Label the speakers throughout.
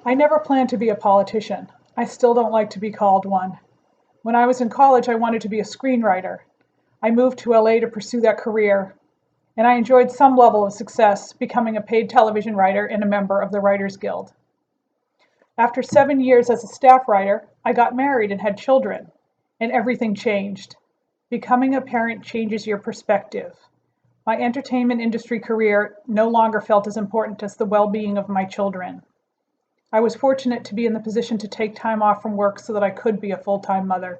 Speaker 1: I never planned to be a politician. I still don't like to be called one. When I was in college, I wanted to be a screenwriter. I moved to LA to pursue that career, and I enjoyed some level of success becoming a paid television writer and a member of the Writers Guild. After 7 years as a staff writer, I got married and had children, and everything changed. Becoming a parent changes your perspective. My entertainment industry career no longer felt as important as the well-being of my children. I was fortunate to be in the position to take time off from work so that I could be a full-time mother.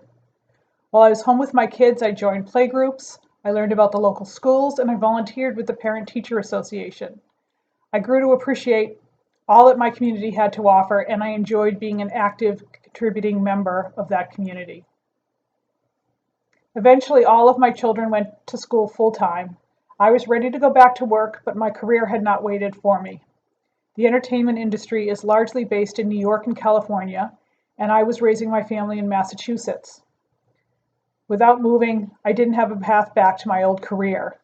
Speaker 1: While I was home with my kids, I joined playgroups, I learned about the local schools, and I volunteered with the Parent-Teacher Association. I grew to appreciate all that my community had to offer, and I enjoyed being an active, contributing member of that community. Eventually, all of my children went to school full-time. I was ready to go back to work, but my career had not waited for me. The entertainment industry is largely based in New York and California, and I was raising my family in Massachusetts. Without moving, I didn't have a path back to my old career.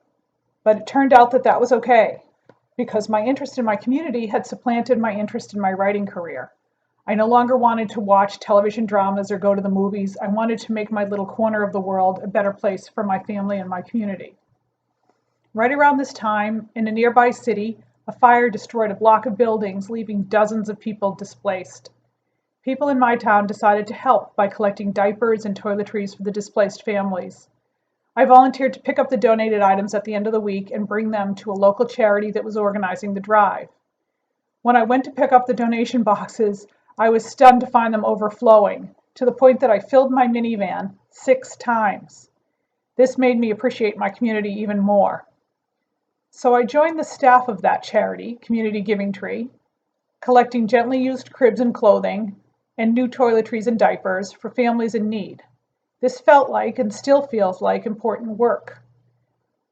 Speaker 1: But it turned out that that was okay, because my interest in my community had supplanted my interest in my writing career. I no longer wanted to watch television dramas or go to the movies. I wanted to make my little corner of the world a better place for my family and my community. Right around this time, in a nearby city, a fire destroyed a block of buildings, leaving dozens of people displaced. People in my town decided to help by collecting diapers and toiletries for the displaced families. I volunteered to pick up the donated items at the end of the week and bring them to a local charity that was organizing the drive. When I went to pick up the donation boxes, I was stunned to find them overflowing, to the point that I filled my minivan 6 times. This made me appreciate my community even more. So I joined the staff of that charity, Community Giving Tree, collecting gently used cribs and clothing and new toiletries and diapers for families in need. This felt like, and still feels like, important work.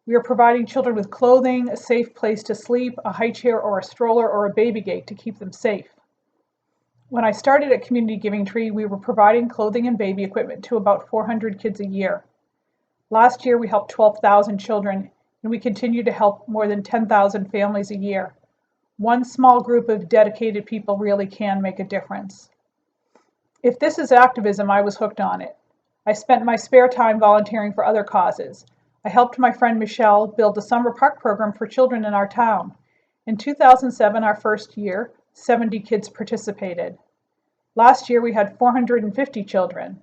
Speaker 1: We are providing children with clothing, a safe place to sleep, a high chair or a stroller or a baby gate to keep them safe. When I started at Community Giving Tree, we were providing clothing and baby equipment to about 400 kids a year. Last year, we helped 12,000 children, and we continue to help more than 10,000 families a year. One small group of dedicated people really can make a difference. If this is activism, I was hooked on it. I spent my spare time volunteering for other causes. I helped my friend Michelle build a summer park program for children in our town. In 2007, our first year, 70 kids participated. Last year, we had 450 children.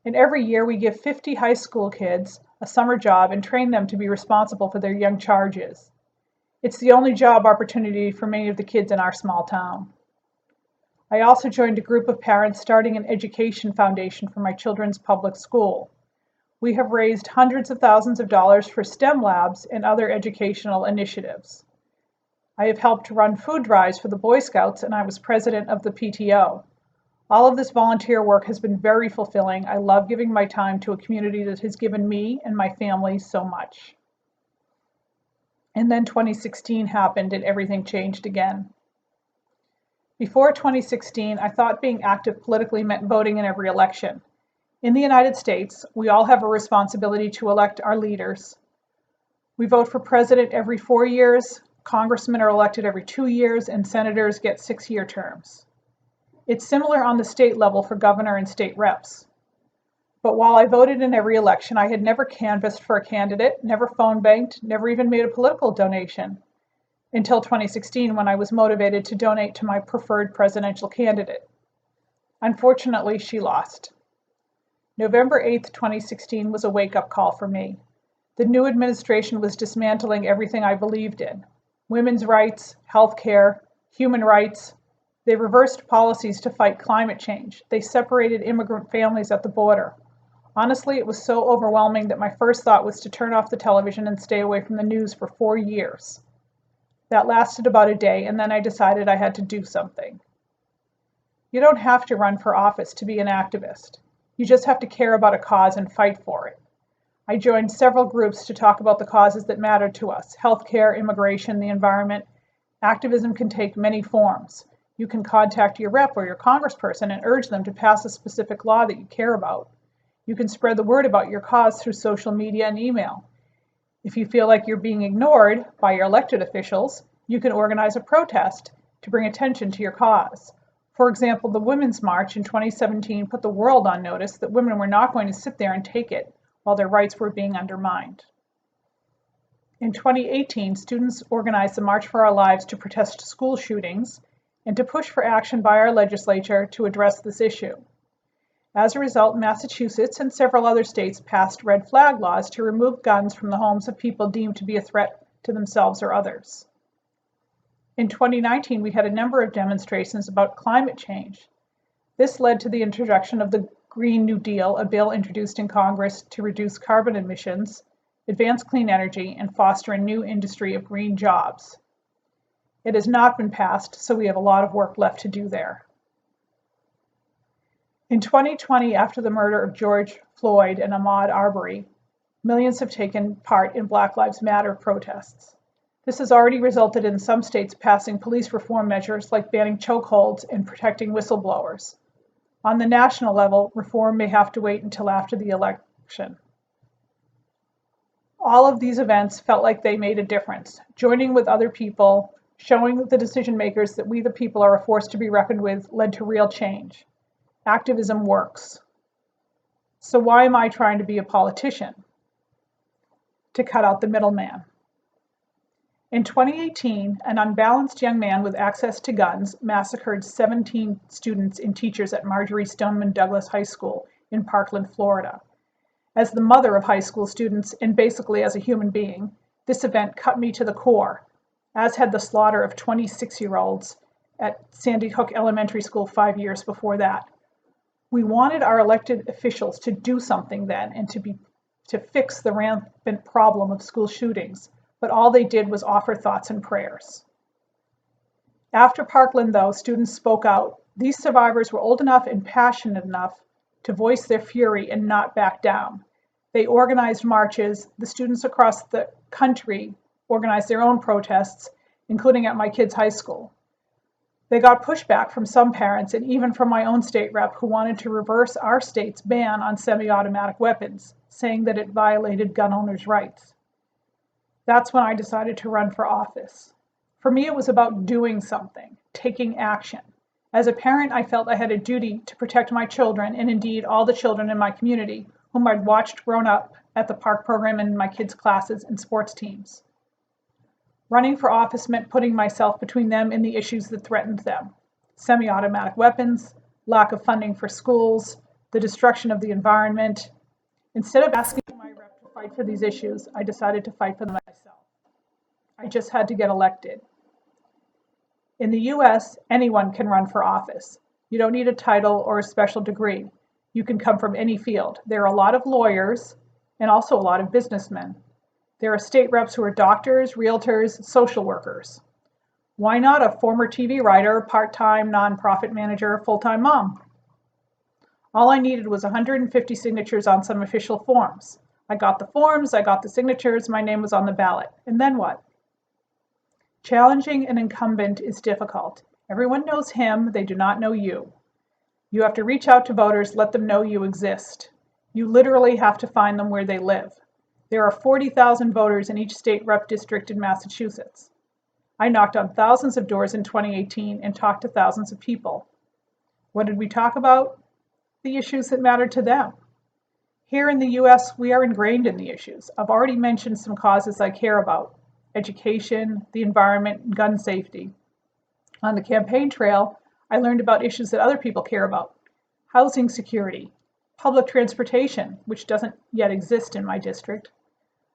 Speaker 1: And every year, we give 50 high school kids a summer job and train them to be responsible for their young charges. It's the only job opportunity for many of the kids in our small town. I also joined a group of parents starting an education foundation for my children's public school. We have raised hundreds of thousands of dollars for STEM labs and other educational initiatives. I have helped run food drives for the Boy Scouts, and I was president of the PTO. All of this volunteer work has been very fulfilling. I love giving my time to a community that has given me and my family so much. And then 2016 happened and everything changed again. Before 2016, I thought being active politically meant voting in every election. In the United States, we all have a responsibility to elect our leaders. We vote for president every 4 years, congressmen are elected every 2 years, and senators get 6-year terms. It's similar on the state level for governor and state reps. But while I voted in every election, I had never canvassed for a candidate, never phone banked, never even made a political donation, until 2016 when I was motivated to donate to my preferred presidential candidate. Unfortunately, she lost. November 8th, 2016 was a wake-up call for me. The new administration was dismantling everything I believed in: women's rights, health care, human rights. They reversed policies to fight climate change. They separated immigrant families at the border. Honestly, it was so overwhelming that my first thought was to turn off the television and stay away from the news for 4 years. That lasted about a day, and then I decided I had to do something. You don't have to run for office to be an activist. You just have to care about a cause and fight for it. I joined several groups to talk about the causes that matter to us: healthcare, immigration, the environment. Activism can take many forms. You can contact your rep or your congressperson and urge them to pass a specific law that you care about. You can spread the word about your cause through social media and email. If you feel like you're being ignored by your elected officials, you can organize a protest to bring attention to your cause. For example, the Women's March in 2017 put the world on notice that women were not going to sit there and take it while their rights were being undermined. In 2018, students organized the March for Our Lives to protest school shootings and to push for action by our legislature to address this issue. As a result, Massachusetts and several other states passed red flag laws to remove guns from the homes of people deemed to be a threat to themselves or others. In 2019, we had a number of demonstrations about climate change. This led to the introduction of the Green New Deal, a bill introduced in Congress to reduce carbon emissions, advance clean energy, and foster a new industry of green jobs. It has not been passed, so we have a lot of work left to do there. In 2020, after the murder of George Floyd and Ahmaud Arbery, millions have taken part in Black Lives Matter protests. This has already resulted in some states passing police reform measures like banning chokeholds and protecting whistleblowers. On the national level, reform may have to wait until after the election. All of these events felt like they made a difference, joining with other people, showing the decision makers that we the people are a force to be reckoned with, led to real change. Activism works. So why am I trying to be a politician? To cut out the middleman. In 2018, an unbalanced young man with access to guns massacred 17 students and teachers at Marjory Stoneman Douglas High School in Parkland, Florida. As the mother of high school students, and basically as a human being, this event cut me to the core, as had the slaughter of 26-year-olds at Sandy Hook Elementary School 5 years before that. We wanted our elected officials to do something then and to fix the rampant problem of school shootings, but all they did was offer thoughts and prayers. After Parkland, though, students spoke out. These survivors were old enough and passionate enough to voice their fury and not back down. They organized marches. The students across the country organized their own protests, including at my kids' high school. They got pushback from some parents and even from my own state rep who wanted to reverse our state's ban on semi-automatic weapons, saying that it violated gun owners' rights. That's when I decided to run for office. For me, it was about doing something, taking action. As a parent, I felt I had a duty to protect my children, and indeed all the children in my community whom I'd watched grown up at the park program and in my kids' classes and sports teams. Running for office meant putting myself between them and the issues that threatened them. Semi-automatic weapons, lack of funding for schools, the destruction of the environment. Instead of asking my rep to fight for these issues, I decided to fight for them myself. I just had to get elected. In the US, anyone can run for office. You don't need a title or a special degree. You can come from any field. There are a lot of lawyers and also a lot of businessmen. There are state reps who are doctors, realtors, social workers. Why not a former TV writer, part-time nonprofit manager, full-time mom? All I needed was 150 signatures on some official forms. I got the forms, I got the signatures, my name was on the ballot. And then what? Challenging an incumbent is difficult. Everyone knows him, they do not know you. You have to reach out to voters, let them know you exist. You literally have to find them where they live. There are 40,000 voters in each state rep district in Massachusetts. I knocked on thousands of doors in 2018 and talked to thousands of people. What did we talk about? The issues that mattered to them. Here in the US, we are ingrained in the issues. I've already mentioned some causes I care about: education, the environment, and gun safety. On the campaign trail, I learned about issues that other people care about: housing security, public transportation, which doesn't yet exist in my district,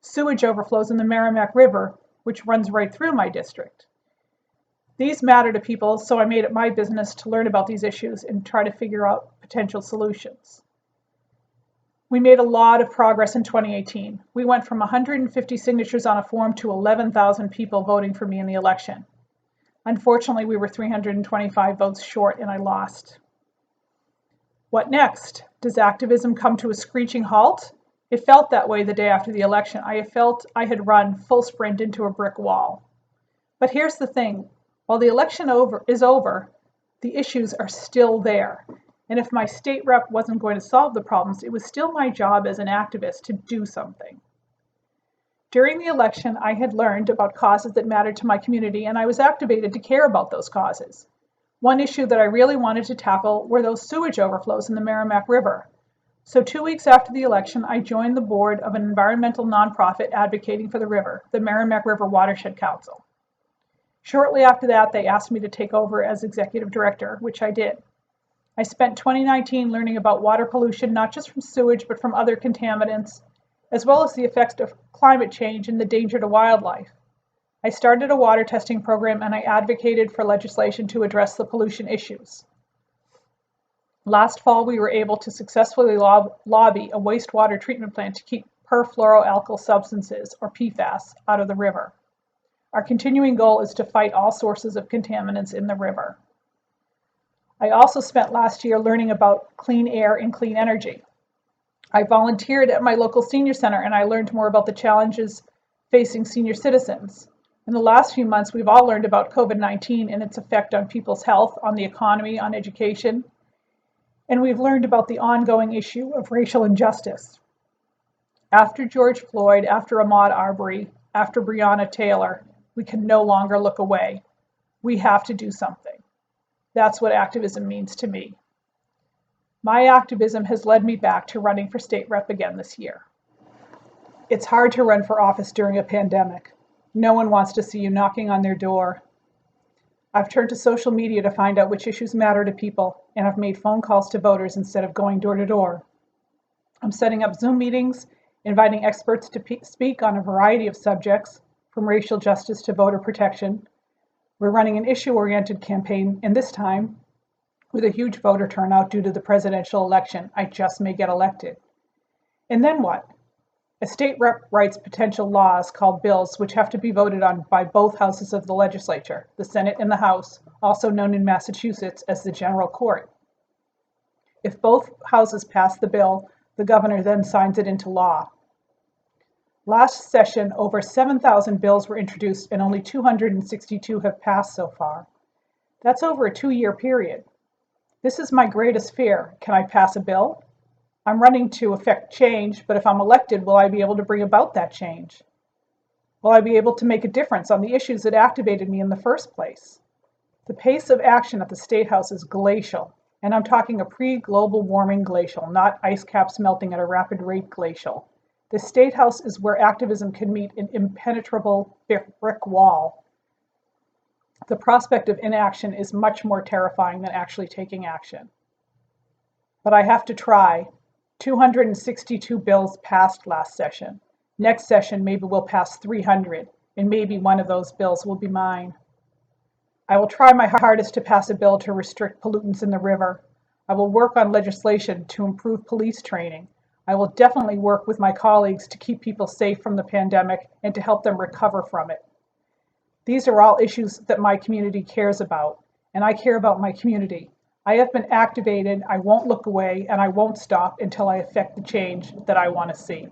Speaker 1: sewage overflows in the Merrimack River, which runs right through my district. These matter to people, so I made it my business to learn about these issues and try to figure out potential solutions. We made a lot of progress in 2018. We went from 150 signatures on a form to 11,000 people voting for me in the election. Unfortunately, we were 325 votes short and I lost. What next? Does activism come to a screeching halt? It felt that way the day after the election. I felt I had run full sprint into a brick wall. But here's the thing. While the election is over, the issues are still there. And if my state rep wasn't going to solve the problems, it was still my job as an activist to do something. During the election, I had learned about causes that mattered to my community, and I was activated to care about those causes. One issue that I really wanted to tackle were those sewage overflows in the Merrimack River. So 2 weeks after the election, I joined the board of an environmental nonprofit advocating for the river, the Merrimack River Watershed Council. Shortly after that, they asked me to take over as executive director, which I did. I spent 2019 learning about water pollution, not just from sewage, but from other contaminants, as well as the effects of climate change and the danger to wildlife. I started a water testing program and I advocated for legislation to address the pollution issues. Last fall, we were able to successfully lobby a wastewater treatment plant to keep perfluoroalkyl substances, or PFAS, out of the river. Our continuing goal is to fight all sources of contaminants in the river. I also spent last year learning about clean air and clean energy. I volunteered at my local senior center and I learned more about the challenges facing senior citizens. In the last few months, we've all learned about COVID-19 and its effect on people's health, on the economy, on education, and we've learned about the ongoing issue of racial injustice. After George Floyd, after Ahmaud Arbery, after Breonna Taylor, we can no longer look away. We have to do something. That's what activism means to me. My activism has led me back to running for state rep again this year. It's hard to run for office during a pandemic. No one wants to see you knocking on their door. I've turned to social media to find out which issues matter to people, and I've made phone calls to voters instead of going door to door. I'm setting up Zoom meetings, inviting experts to speak on a variety of subjects, from racial justice to voter protection. We're running an issue-oriented campaign, and this time, with a huge voter turnout due to the presidential election, I just may get elected. And then what? A state rep writes potential laws called bills, which have to be voted on by both houses of the legislature, the Senate and the House, also known in Massachusetts as the General Court. If both houses pass the bill, the governor then signs it into law. Last session, over 7,000 bills were introduced and only 262 have passed so far. That's over a 2-year period. This is my greatest fear. Can I pass a bill? I'm running to effect change, but if I'm elected, will I be able to bring about that change? Will I be able to make a difference on the issues that activated me in the first place? The pace of action at the State House is glacial, and I'm talking a pre-global warming glacial, not ice caps melting at a rapid rate glacial. The State House is where activism can meet an impenetrable brick wall. The prospect of inaction is much more terrifying than actually taking action. But I have to try. 262 bills passed last session. Next session, maybe we'll pass 300, and maybe one of those bills will be mine. I will try my hardest to pass a bill to restrict pollutants in the river. I will work on legislation to improve police training. I will definitely work with my colleagues to keep people safe from the pandemic and to help them recover from it. These are all issues that my community cares about, and I care about my community. I have been activated, I won't look away, and I won't stop until I effect the change that I want to see.